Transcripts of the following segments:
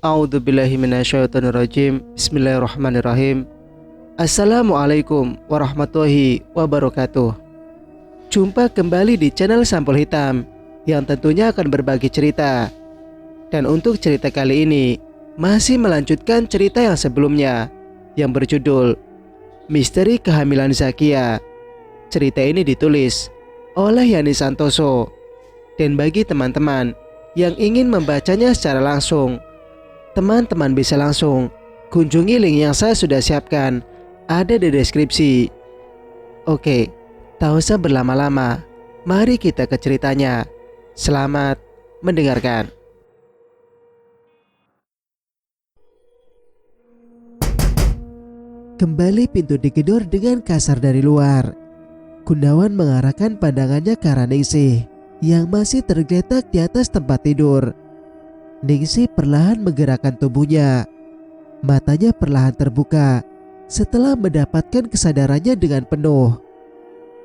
A'udzubillahi minasyaitonirrajim. Bismillahirrahmanirrahim. Assalamualaikum warahmatullahi wabarakatuh. Jumpa kembali di channel Sampul Hitam yang tentunya akan berbagi cerita. Dan untuk cerita kali ini masih melanjutkan cerita yang sebelumnya yang berjudul Misteri Kehamilan Zakia. Cerita ini ditulis oleh Yani Santoso. Dan bagi teman-teman yang ingin membacanya secara langsung, teman-teman bisa langsung kunjungi link yang saya sudah siapkan, ada di deskripsi. Oke, tak usah berlama-lama, mari kita ke ceritanya. Selamat mendengarkan. Kembali pintu digedor dengan kasar dari luar. Gunawan mengarahkan pandangannya ke arah Ningsih yang masih tergeletak di atas tempat tidur. Ningsih perlahan menggerakkan tubuhnya. Matanya perlahan terbuka setelah mendapatkan kesadarannya dengan penuh.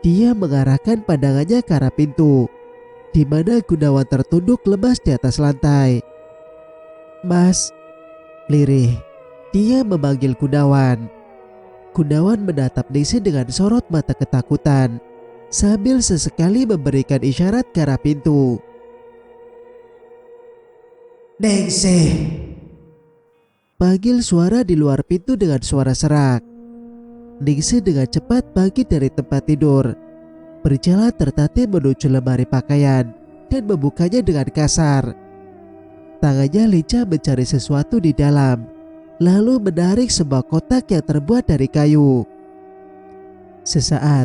Dia mengarahkan pandangannya ke arah pintu, di mana Gunawan tertunduk lemas di atas lantai. "Mas," lirih. Dia memanggil Gunawan. Gunawan menatap Ningsih dengan sorot mata ketakutan, sambil sesekali memberikan isyarat ke arah pintu. "Ningsih!" panggil suara di luar pintu dengan suara serak. Ningsih dengan cepat bangkit dari tempat tidur, berjalan tertatih menuju lemari pakaian dan membukanya dengan kasar. Tangannya lincah mencari sesuatu di dalam, lalu menarik sebuah kotak yang terbuat dari kayu. Sesaat,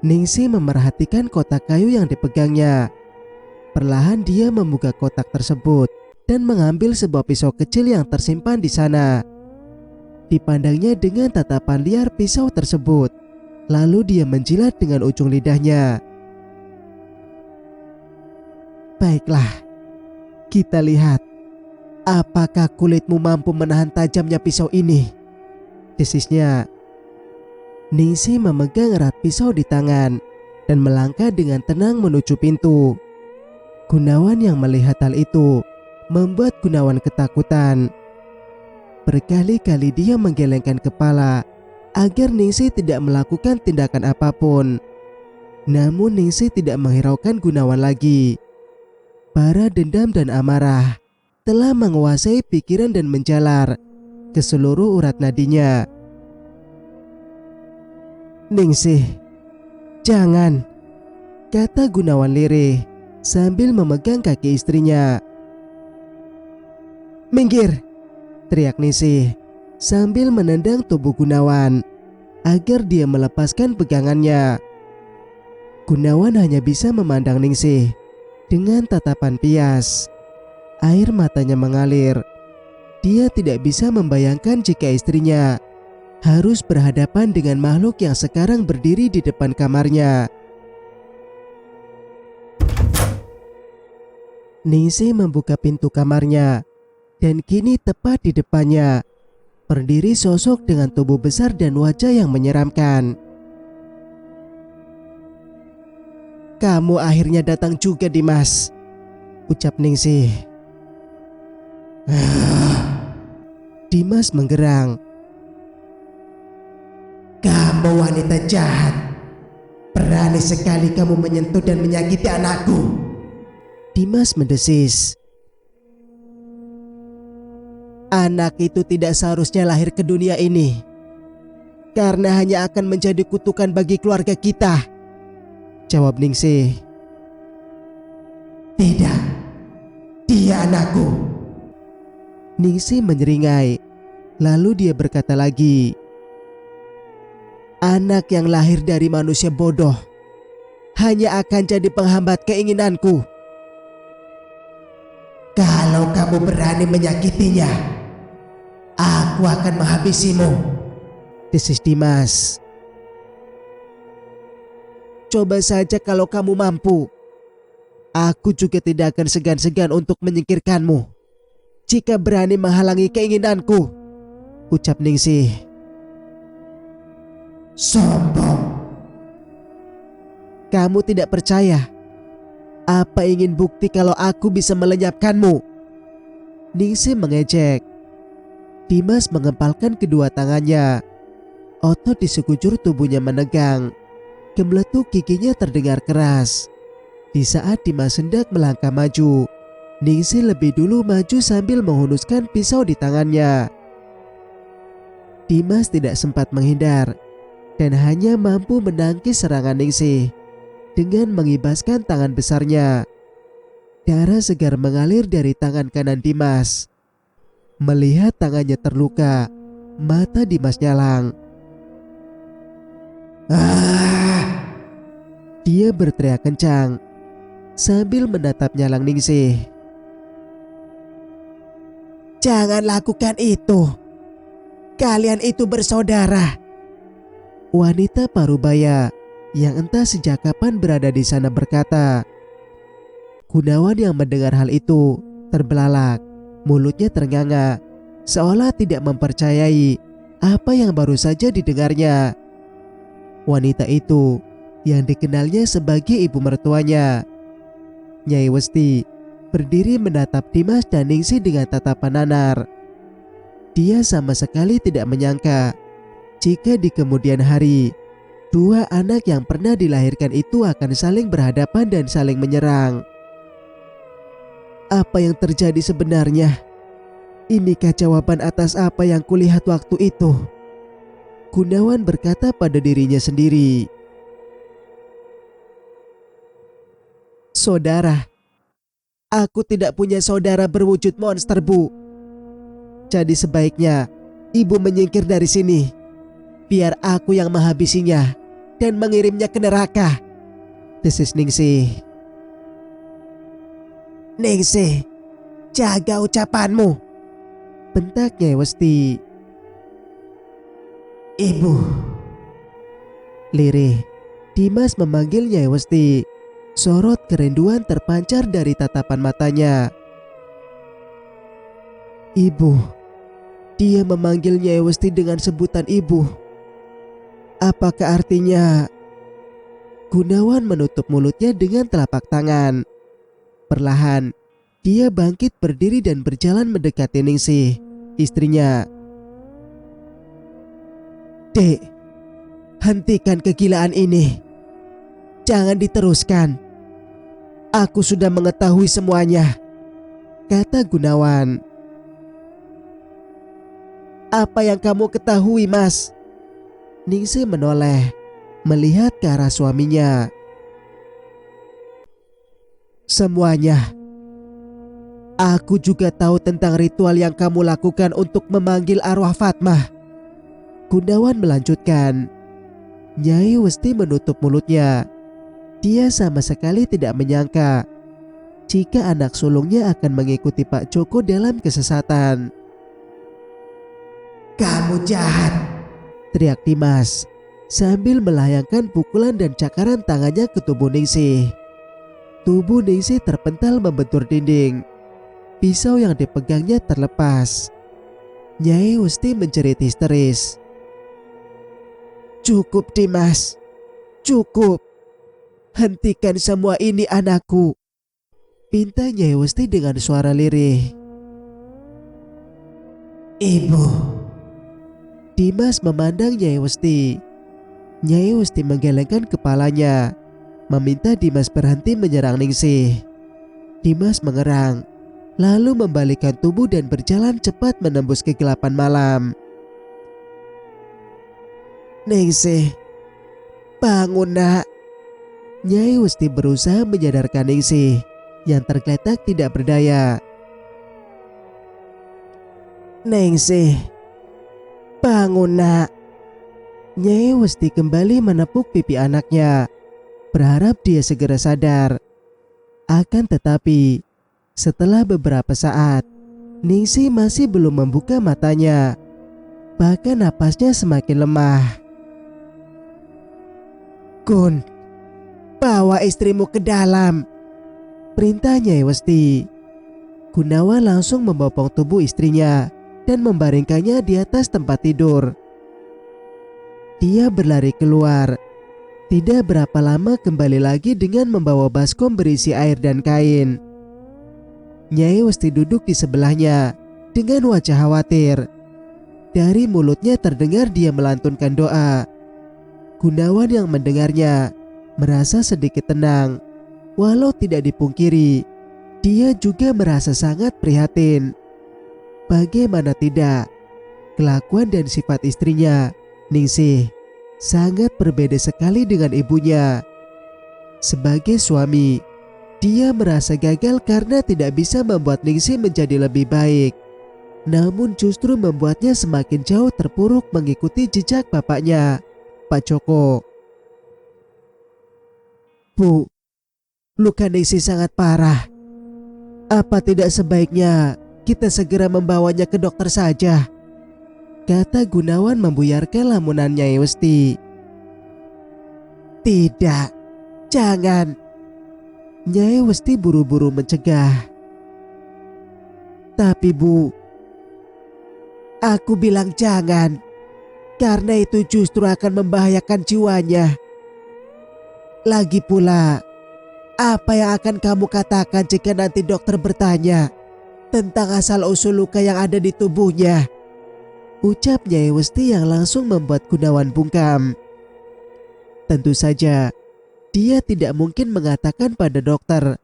Ningsih memerhatikan kotak kayu yang dipegangnya. Perlahan dia membuka kotak tersebut dan mengambil sebuah pisau kecil yang tersimpan di sana. Dipandangnya dengan tatapan liar pisau tersebut, lalu dia menjilat dengan ujung lidahnya. "Baiklah, kita lihat. Apakah kulitmu mampu menahan tajamnya pisau ini?" desisnya. Ningsih memegang erat pisau di tangan dan melangkah dengan tenang menuju pintu. Gunawan yang melihat hal itu membuat Gunawan ketakutan. Berkali-kali dia menggelengkan kepala agar Ningsih tidak melakukan tindakan apapun. Namun Ningsih tidak menghiraukan Gunawan lagi. Bara dendam dan amarah telah menguasai pikiran dan menjalar ke seluruh urat nadinya. "Ningsih, jangan," kata Gunawan lirih sambil memegang kaki istrinya. "Minggir!" teriak Ningsih sambil menendang tubuh Gunawan agar dia melepaskan pegangannya. Gunawan hanya bisa memandang Ningsih dengan tatapan pias. Air matanya mengalir. Dia tidak bisa membayangkan jika istrinya harus berhadapan dengan makhluk yang sekarang berdiri di depan kamarnya. Ningsih membuka pintu kamarnya, dan kini tepat di depannya berdiri sosok dengan tubuh besar dan wajah yang menyeramkan. "Kamu akhirnya datang juga, Dimas," ucap Ningsih. Dimas menggerang. "Kamu wanita jahat. Berani sekali kamu menyentuh dan menyakiti anakku," Dimas mendesis. "Anak itu tidak seharusnya lahir ke dunia ini, karena hanya akan menjadi kutukan bagi keluarga kita," jawab Ningsih. "Tidak, dia anakku," Ningsih menyeringai. Lalu dia berkata lagi, "Anak yang lahir dari manusia bodoh hanya akan jadi penghambat keinginanku. Kalau kamu berani menyakitinya, aku akan menghabisimu," desis Dimas. "Coba saja kalau kamu mampu. Aku juga tidak akan segan-segan untuk menyingkirkanmu jika berani menghalangi keinginanku," ucap Ningsih. "Sombong. Kamu tidak percaya? Apa ingin bukti kalau aku bisa melenyapkanmu?" Ningsih mengejek. Dimas mengempalkan kedua tangannya. Otot di sekujur tubuhnya menegang. Gemeletuk giginya terdengar keras. Di saat Dimas hendak melangkah maju, Ningsih lebih dulu maju sambil menghunuskan pisau di tangannya. Dimas tidak sempat menghindar dan hanya mampu menangkis serangan Ningsih dengan mengibaskan tangan besarnya. Darah segar mengalir dari tangan kanan Dimas. Melihat tangannya terluka, mata Dimas nyalang. Dia berteriak kencang sambil menatap nyalang Ningsih. "Jangan lakukan itu. Kalian itu bersaudara." Wanita parubaya yang entah sejak kapan berada di sana berkata. Gunawan yang mendengar hal itu terbelalak. Mulutnya ternganga, seolah tidak mempercayai apa yang baru saja didengarnya. Wanita itu yang dikenalnya sebagai ibu mertuanya. Nyai Westi berdiri menatap Dimas dan Ningsih dengan tatapan nanar. Dia sama sekali tidak menyangka jika di kemudian hari dua anak yang pernah dilahirkan itu akan saling berhadapan dan saling menyerang. Apa yang terjadi sebenarnya? Inikah jawaban atas apa yang kulihat waktu itu? Gunawan berkata pada dirinya sendiri. Saudara, aku tidak punya saudara berwujud monster, Bu. Jadi sebaiknya ibu menyingkir dari sini. Biar aku yang menghabisinya dan mengirimnya ke neraka. Desis Ningsih. Ningsih, jaga ucapanmu, bentak Nyai Westi. Ibu. Lirih, Dimas memanggil Nyai Westi. Sorot kerinduan terpancar dari tatapan matanya. Ibu. Dia memanggil Nyai Westi dengan sebutan ibu. Apakah artinya? Gunawan menutup mulutnya dengan telapak tangan. Perlahan, dia bangkit berdiri dan berjalan mendekati Ningsih, istrinya. Dek, hentikan kegilaan ini. Jangan diteruskan. Aku sudah mengetahui semuanya, kata Gunawan. Apa yang kamu ketahui, Mas? Ningsih menoleh, melihat ke arah suaminya. Semuanya. Aku juga tahu tentang ritual yang kamu lakukan untuk memanggil arwah Fatmah. Gunawan melanjutkan. Nyai Westi menutup mulutnya. Dia sama sekali tidak menyangka jika anak sulungnya akan mengikuti Pak Joko dalam kesesatan. Kamu jahat, teriak Dimas sambil melayangkan pukulan dan cakaran tangannya ke tubuh Ningsih. Tubuh Ningsih terpental membentur dinding. Pisau yang dipegangnya terlepas. Nyai Westi menjerit histeris. Cukup Dimas, cukup. Hentikan semua ini anakku, pinta Nyai Westi dengan suara lirih. Ibu. Dimas memandang Nyai Westi. Nyai Westi menggelengkan kepalanya, meminta Dimas berhenti menyerang Ningsih. Dimas mengerang, lalu membalikkan tubuh dan berjalan cepat menembus kegelapan malam. Ningsih, bangun nak. Nyai Westi berusaha menyadarkan Ningsih yang tergeletak tidak berdaya. Ningsih, bangun nak. Nyai Westi kembali menepuk pipi anaknya, berharap dia segera sadar. Akan tetapi, setelah beberapa saat, Ningsih masih belum membuka matanya. Bahkan napasnya semakin lemah. Kun, bawa istrimu ke dalam, perintah Nyai Westi. Gunawan langsung membopong tubuh istrinya dan membaringkannya di atas tempat tidur. Dia berlari keluar. Tidak berapa lama kembali lagi dengan membawa baskom berisi air dan kain. Nyai Westi duduk di sebelahnya dengan wajah khawatir. Dari mulutnya terdengar dia melantunkan doa. Gunawan yang mendengarnya merasa sedikit tenang. Walau tidak dipungkiri, dia juga merasa sangat prihatin. Bagaimana tidak, kelakuan dan sifat istrinya, Ningsih, sangat berbeda sekali dengan ibunya. Sebagai suami, dia merasa gagal karena tidak bisa membuat Ningsih menjadi lebih baik. Namun justru membuatnya semakin jauh terpuruk mengikuti jejak bapaknya, Pak Joko. Bu, luka Ningsih sangat parah. Apa tidak sebaiknya kita segera membawanya ke dokter saja? Kata Gunawan membuyarkan lamunan Nyai Westi. Tidak, jangan. Nyai Westi buru-buru mencegah. Tapi Bu, aku bilang jangan, karena itu justru akan membahayakan jiwanya. Lagi pula, apa yang akan kamu katakan jika nanti dokter bertanya tentang asal-usul luka yang ada di tubuhnya? Ucap Nyai Westi yang langsung membuat Gunawan bungkam. Tentu saja, dia tidak mungkin mengatakan pada dokter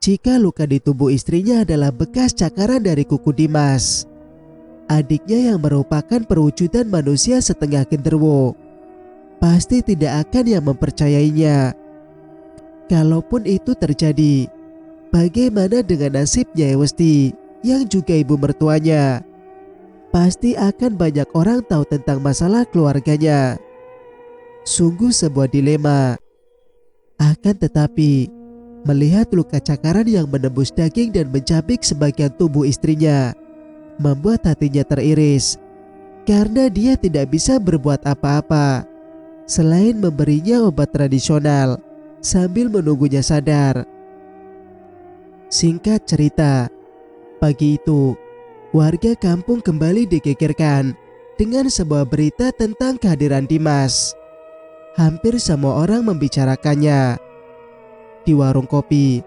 jika luka di tubuh istrinya adalah bekas cakaran dari kuku Dimas, adiknya yang merupakan perwujudan manusia setengah genderuwo. Pasti tidak akan yang mempercayainya. Kalaupun itu terjadi, bagaimana dengan nasib Nyai Westi yang juga ibu mertuanya? Pasti akan banyak orang tahu tentang masalah keluarganya. Sungguh sebuah dilema. Akan tetapi, melihat luka cakaran yang menembus daging dan mencabik sebagian tubuh istrinya, membuat hatinya teriris. Karena dia tidak bisa berbuat apa-apa selain memberinya obat tradisional sambil menunggunya sadar. Singkat cerita, pagi itu warga kampung kembali digegerkan dengan sebuah berita tentang kehadiran Dimas. Hampir semua orang membicarakannya. Di warung kopi,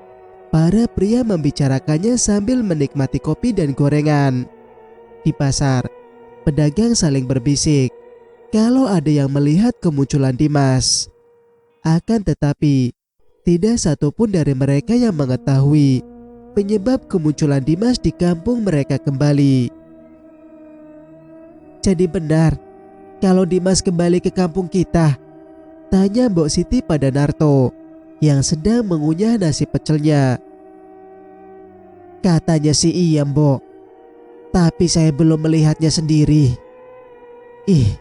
para pria membicarakannya sambil menikmati kopi dan gorengan. Di pasar, pedagang saling berbisik kalau ada yang melihat kemunculan Dimas. Akan tetapi, tidak satupun dari mereka yang mengetahui penyebab kemunculan Dimas di kampung mereka kembali. Jadi benar kalau Dimas kembali ke kampung kita? Tanya Mbok Siti pada Narto yang sedang mengunyah nasi pecelnya. Katanya sih iya Mbok, tapi saya belum melihatnya sendiri. Ih,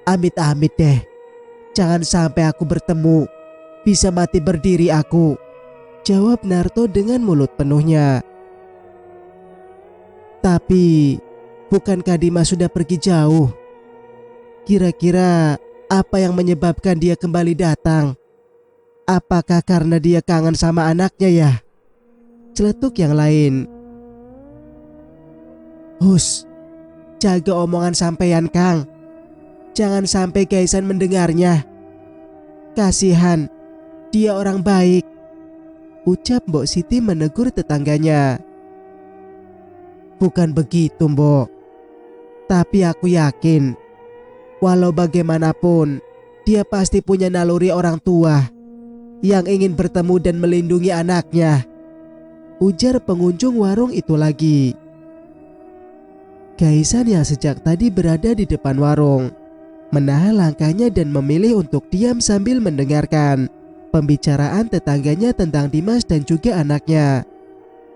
amit-amit deh. Jangan sampai aku bertemu, bisa mati berdiri aku. Jawab Narto dengan mulut penuhnya. Tapi, bukankah Dimas sudah pergi jauh? Kira-kira apa yang menyebabkan dia kembali datang? Apakah karena dia kangen sama anaknya ya? Celetuk yang lain. Hus, jaga omongan sampeyan Kang. Jangan sampai Gaisan mendengarnya. Kasihan, dia orang baik. Ucap Mbok Siti menegur tetangganya. Bukan begitu Mbok. Tapi aku yakin, walau bagaimanapun, dia pasti punya naluri orang tua yang ingin bertemu dan melindungi anaknya. Ujar pengunjung warung itu lagi. Gaisan yang sejak tadi berada di depan warung menahan langkahnya dan memilih untuk diam sambil mendengarkan pembicaraan tetangganya tentang Dimas dan juga anaknya,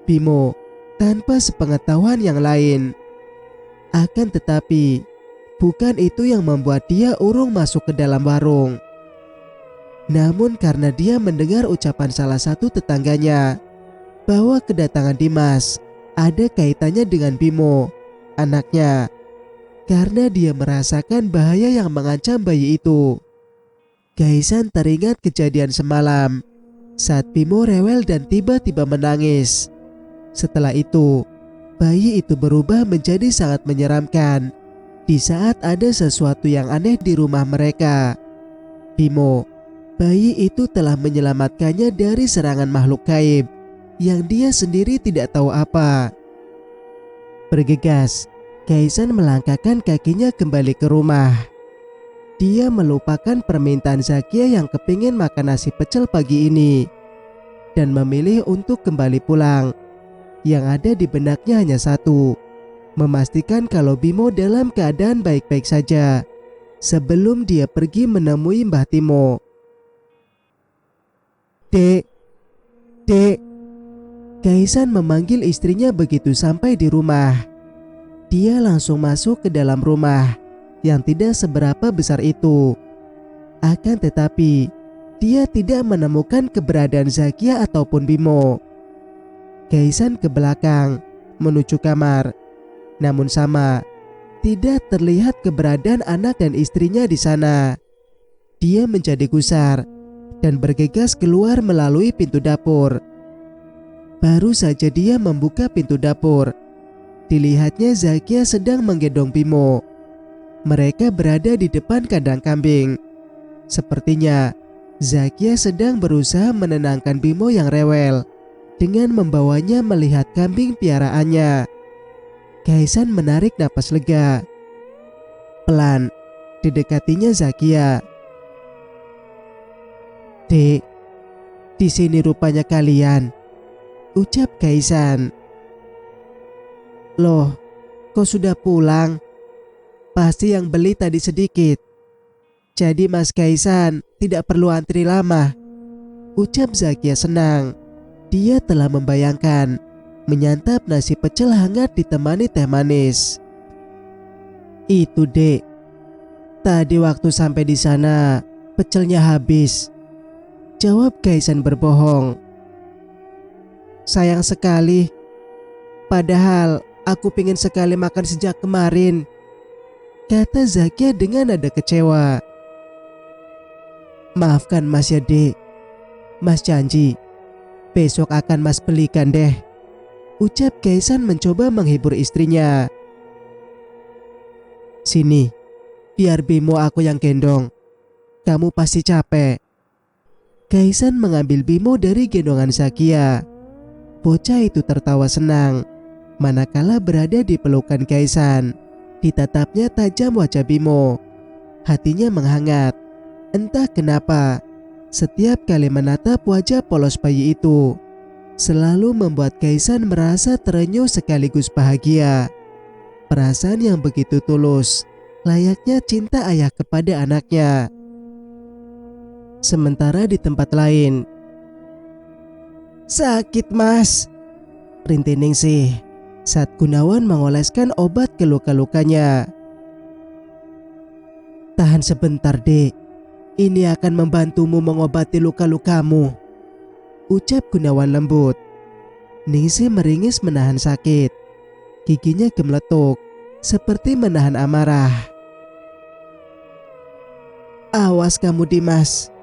Bimo, tanpa sepengetahuan yang lain. Akan tetapi, bukan itu yang membuat dia urung masuk ke dalam warung. Namun karena dia mendengar ucapan salah satu tetangganya bahwa kedatangan Dimas ada kaitannya dengan Bimo, anaknya, karena dia merasakan bahaya yang mengancam bayi itu. Gaisan teringat kejadian semalam saat Bimo rewel dan tiba-tiba menangis. Setelah itu, bayi itu berubah menjadi sangat menyeramkan di saat ada sesuatu yang aneh di rumah mereka. Bimo, bayi itu telah menyelamatkannya dari serangan makhluk gaib yang dia sendiri tidak tahu apa. Bergegas, Kaisan melangkahkan kakinya kembali ke rumah. Dia melupakan permintaan Zakia yang kepingin makan nasi pecel pagi ini dan memilih untuk kembali pulang. Yang ada di benaknya hanya satu, memastikan kalau Bimo dalam keadaan baik-baik saja sebelum dia pergi menemui Mbah Timo. Dek, Dek. Kaisan memanggil istrinya begitu sampai di rumah. Dia langsung masuk ke dalam rumah yang tidak seberapa besar itu. Akan tetapi, dia tidak menemukan keberadaan Zakia ataupun Bimo. Kaisan ke belakang, menuju kamar. Namun sama, tidak terlihat keberadaan anak dan istrinya di sana. Dia menjadi gusar dan bergegas keluar melalui pintu dapur. Baru saja dia membuka pintu dapur, dilihatnya Zakia sedang menggendong Bimo. Mereka berada di depan kandang kambing. Sepertinya Zakia sedang berusaha menenangkan Bimo yang rewel dengan membawanya melihat kambing piaraannya. Kaisan menarik napas lega. Pelan didekatinya Zakia. Dek, di sini rupanya kalian, ucap Kaisan. Loh, kok sudah pulang? Pasti yang beli tadi sedikit. Jadi Mas Kaisan tidak perlu antri lama, ucap Zakia senang. Dia telah membayangkan menyantap nasi pecel hangat ditemani teh manis. Itu Dek, tadi waktu sampai di sana pecelnya habis, jawab Kaisan berbohong. Sayang sekali, padahal aku pingin sekali makan sejak kemarin, kata Zakia dengan nada kecewa. Maafkan Mas ya Dek, Mas janji besok akan Mas belikan deh, ucap Kaisan mencoba menghibur istrinya. Sini, biar Bimo aku yang gendong, kamu pasti capek. Kaisan mengambil Bimo dari gendongan Zakia. Bocah itu tertawa senang manakala berada di pelukan Kaisan. Ditatapnya tajam wajah Bimo. Hatinya menghangat. Entah kenapa, setiap kali menatap wajah polos bayi itu selalu membuat Kaisan merasa terenyuh sekaligus bahagia. Perasaan yang begitu tulus, layaknya cinta ayah kepada anaknya. Sementara di tempat lain, sakit Mas, rintih Ningsih saat Gunawan mengoleskan obat ke luka-lukanya. Tahan sebentar Dek, ini akan membantumu mengobati luka-lukamu, ucap Gunawan lembut. Ningsih meringis menahan sakit. Giginya gemeletuk seperti menahan amarah. Awas kamu Dimas,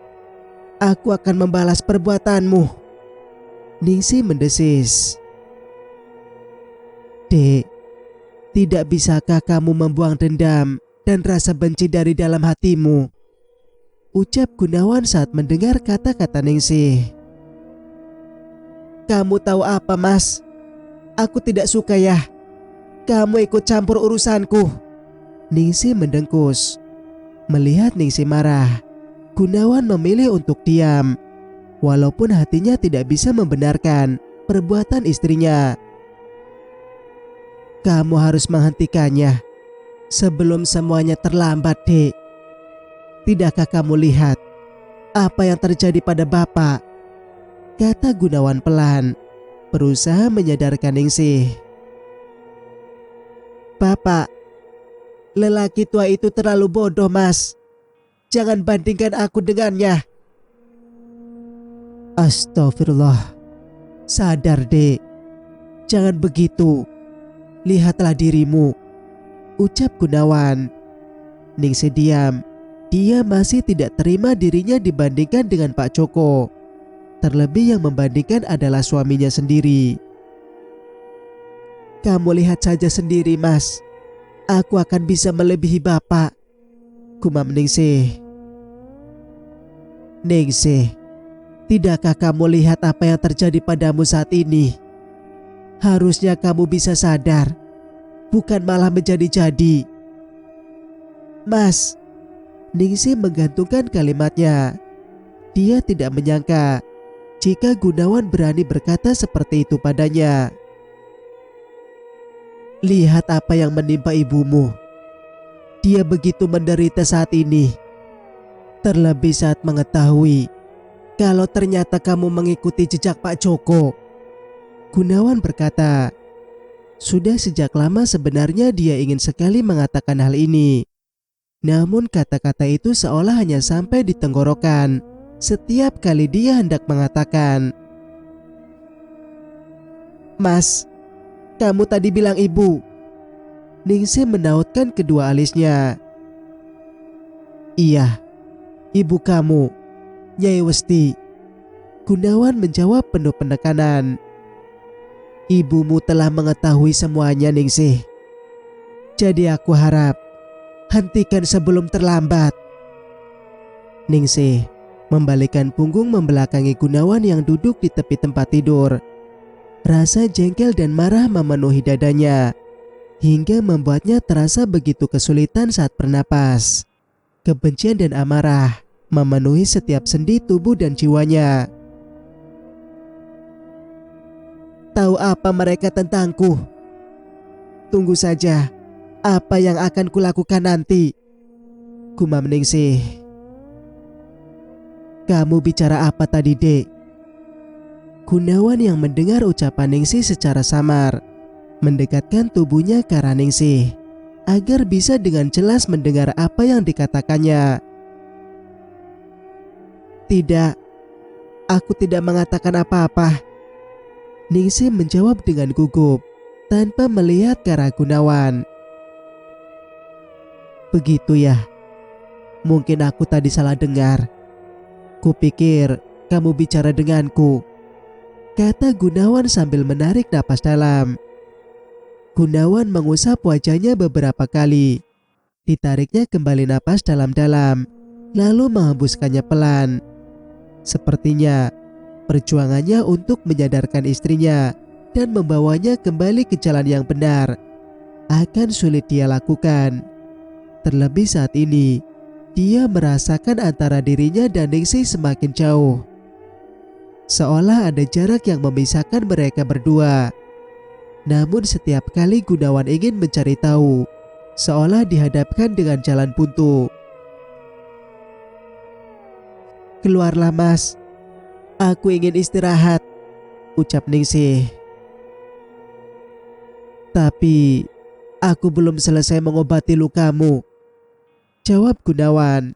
aku akan membalas perbuatanmu, Ningsih mendesis. Dek, tidak bisakah kamu membuang dendam dan rasa benci dari dalam hatimu, ucap Gunawan saat mendengar kata-kata Ningsih. Kamu tahu apa Mas? Aku tidak suka ya kamu ikut campur urusanku, Ningsih mendengkus. Melihat Ningsih marah, Gunawan memilih untuk diam, walaupun hatinya tidak bisa membenarkan perbuatan istrinya. Kamu harus menghentikannya sebelum semuanya terlambat, Dek. Tidakkah kamu lihat apa yang terjadi pada Bapak? Kata Gunawan pelan, berusaha menyadarkan Ningsih. Bapak, lelaki tua itu terlalu bodoh Mas. Jangan bandingkan aku dengannya. Astagfirullah. Sadar Dek, jangan begitu. Lihatlah dirimu, ucap Gunawan. Ningsih diam. Dia masih tidak terima dirinya dibandingkan dengan Pak Joko. Terlebih yang membandingkan adalah suaminya sendiri. Kamu lihat saja sendiri Mas, aku akan bisa melebihi Bapak, gumam Ningsih. Ningsih, tidakkah kamu lihat apa yang terjadi padamu saat ini? Harusnya kamu bisa sadar bukan malah menjadi-jadi. Mas, Ningsih menggantungkan kalimatnya. Dia tidak menyangka jika Gunawan berani berkata seperti itu padanya. Lihat apa yang menimpa ibumu. Dia begitu menderita saat ini. Terlebih saat mengetahui kalau ternyata kamu mengikuti jejak Pak Joko. Gunawan berkata, sudah sejak lama sebenarnya dia ingin sekali mengatakan hal ini. Namun kata-kata itu seolah hanya sampai di tenggorokan setiap kali dia hendak mengatakan. Mas, kamu tadi bilang ibu. Ningsih menautkan kedua alisnya. Iya, ibu kamu, Nyai Westi. Gunawan menjawab penuh penekanan. Ibumu telah mengetahui semuanya, Ningsih. Jadi aku harap hentikan sebelum terlambat. Ningsih membalikkan punggung membelakangi Gunawan yang duduk di tepi tempat tidur. Rasa jengkel dan marah memenuhi dadanya, hingga membuatnya terasa begitu kesulitan saat bernapas. Kebencian dan amarah memenuhi setiap sendi tubuh dan jiwanya. Tahu apa mereka tentangku? Tunggu saja apa yang akan kulakukan nanti, gumam Ningsih. Kamu bicara apa tadi, Dek? Gunawan yang mendengar ucapan Ningsih secara samar mendekatkan tubuhnya ke arah Ningsih agar bisa dengan jelas mendengar apa yang dikatakannya. Tidak, aku tidak mengatakan apa-apa. Ningsih menjawab dengan gugup tanpa melihat ke arah Gunawan. Begitu ya, mungkin aku tadi salah dengar. Kupikir kamu bicara denganku, kata Gunawan sambil menarik napas dalam. Gunawan mengusap wajahnya beberapa kali. Ditariknya kembali napas dalam-dalam, lalu menghembuskannya pelan. Sepertinya perjuangannya untuk menyadarkan istrinya dan membawanya kembali ke jalan yang benar akan sulit dia lakukan. Terlebih saat ini, dia merasakan antara dirinya dan Ningsih semakin jauh. Seolah ada jarak yang memisahkan mereka berdua. Namun setiap kali Gunawan ingin mencari tahu, seolah dihadapkan dengan jalan buntu. Keluarlah Mas, aku ingin istirahat, ucap Ningsih. Tapi aku belum selesai mengobati lukamu, jawab Gunawan.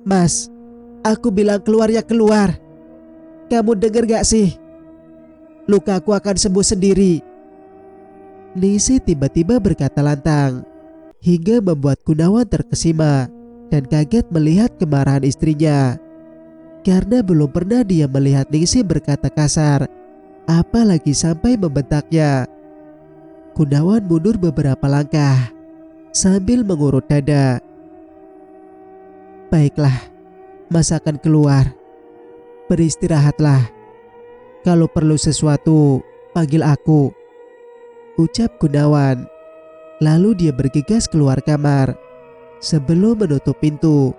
Mas, aku bilang keluar ya keluar. Kamu dengar gak sih? Lukaku akan sembuh sendiri. Ningsih tiba-tiba berkata lantang, hingga membuat Gunawan terkesima dan kaget melihat kemarahan istrinya. Karena belum pernah dia melihat Ningsih berkata kasar, apalagi sampai membentaknya. Gunawan mundur beberapa langkah sambil mengurut dada. Baiklah, Mas akan keluar. Beristirahatlah. Kalau perlu sesuatu, panggil aku, ucap Gunawan. Lalu dia bergegas keluar kamar. Sebelum menutup pintu,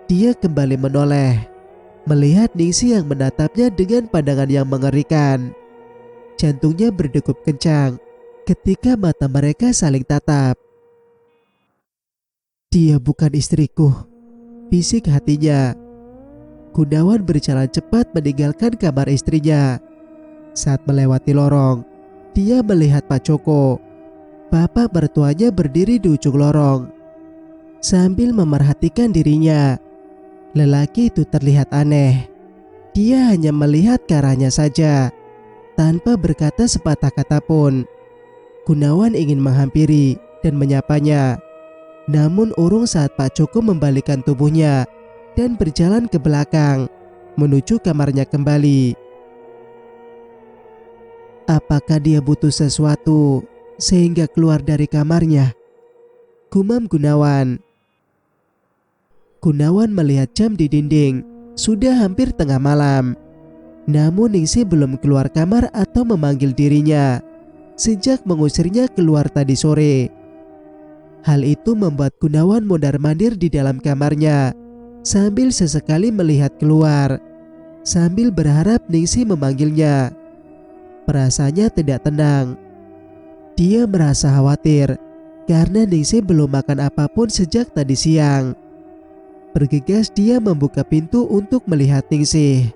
dia kembali menoleh, melihat Ningsih yang menatapnya dengan pandangan yang mengerikan. Jantungnya berdegup kencang ketika mata mereka saling tatap. Dia bukan istriku, bisik hatinya. Gunawan berjalan cepat meninggalkan kamar istrinya. Saat melewati lorong, dia melihat Pak Joko, bapak mertuanya, berdiri di ujung lorong sambil memerhatikan dirinya. Lelaki itu terlihat aneh. Dia hanya melihat ke arahnya saja, tanpa berkata sepatah kata pun. Gunawan ingin menghampiri dan menyapanya, namun urung saat Pak Joko membalikkan tubuhnya dan berjalan ke belakang menuju kamarnya kembali. Apakah dia butuh sesuatu sehingga keluar dari kamarnya? Gumam Gunawan. Gunawan melihat jam di dinding. Sudah hampir tengah malam. Namun Ningsih belum keluar kamar atau memanggil dirinya. sejak mengusirnya keluar tadi sore. Hal itu membuat Gunawan mondar-mandir di dalam kamarnya sambil sesekali melihat keluar, sambil berharap Ningsih memanggilnya. Perasaannya tidak tenang. Dia merasa khawatir karena Ningsih belum makan apapun sejak tadi siang. Bergegas dia membuka pintu untuk melihat Ningsih.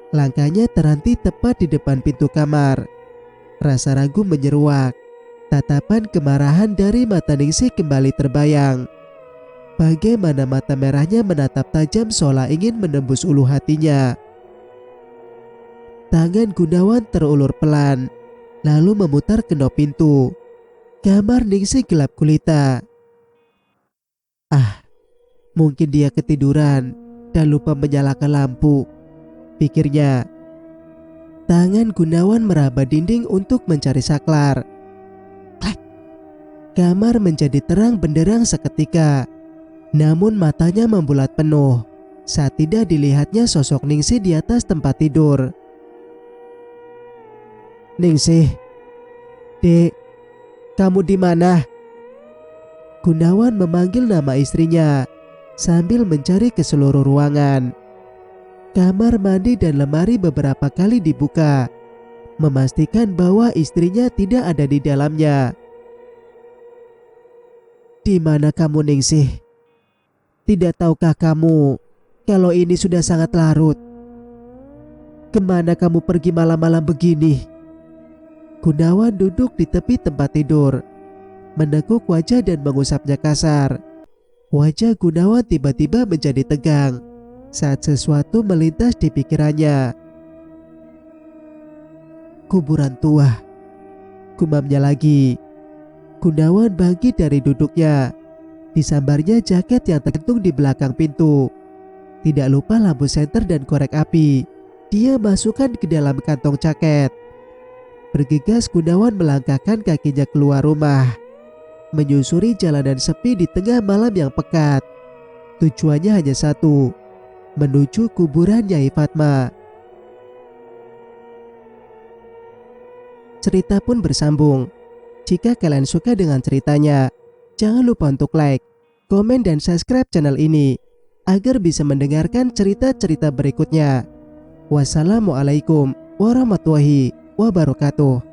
Langkahnya terhenti tepat di depan pintu kamar. Rasa ragu menyeruak. Tatapan kemarahan dari mata Ningsih kembali terbayang. Bagaimana mata merahnya menatap tajam seolah ingin menembus ulu hatinya. Tangan Gunawan terulur pelan, lalu memutar kendop pintu. Kamar Ningsih gelap gulita. Mungkin dia ketiduran dan lupa menyalakan lampu, pikirnya. Tangan Gunawan meraba dinding untuk mencari saklar. Klak. Kamar menjadi terang benderang seketika. Namun matanya membulat penuh saat tidak dilihatnya sosok Ningsih di atas tempat tidur. Ningsih, Dek, kamu di mana? Gunawan memanggil nama istrinya sambil mencari ke seluruh ruangan. Kamar mandi dan lemari beberapa kali dibuka, memastikan bahwa istrinya tidak ada di dalamnya. Di mana kamu, Ningsih? Tidak tahukah kamu kalau ini sudah sangat larut? Kemana kamu pergi malam-malam begini? Gunawan duduk di tepi tempat tidur, meneguk wajah dan mengusapnya kasar. Wajah Gunawan tiba-tiba menjadi tegang saat sesuatu melintas di pikirannya. Kuburan tua, gumamnya lagi. Gunawan bangkit dari duduknya. Disambarnya jaket yang tergantung di belakang pintu. Tidak lupa lampu senter dan korek api. Dia masukkan ke dalam kantong jaket. Bergegas Gunawan melangkahkan kakinya keluar rumah, menyusuri jalanan sepi di tengah malam yang pekat. Tujuannya hanya satu, menuju kuburan Nyai Fatma. Cerita pun bersambung. Jika kalian suka dengan ceritanya, jangan lupa untuk like, komen, dan subscribe channel ini agar bisa mendengarkan cerita-cerita berikutnya. Wassalamualaikum warahmatullahi wabarakatuh.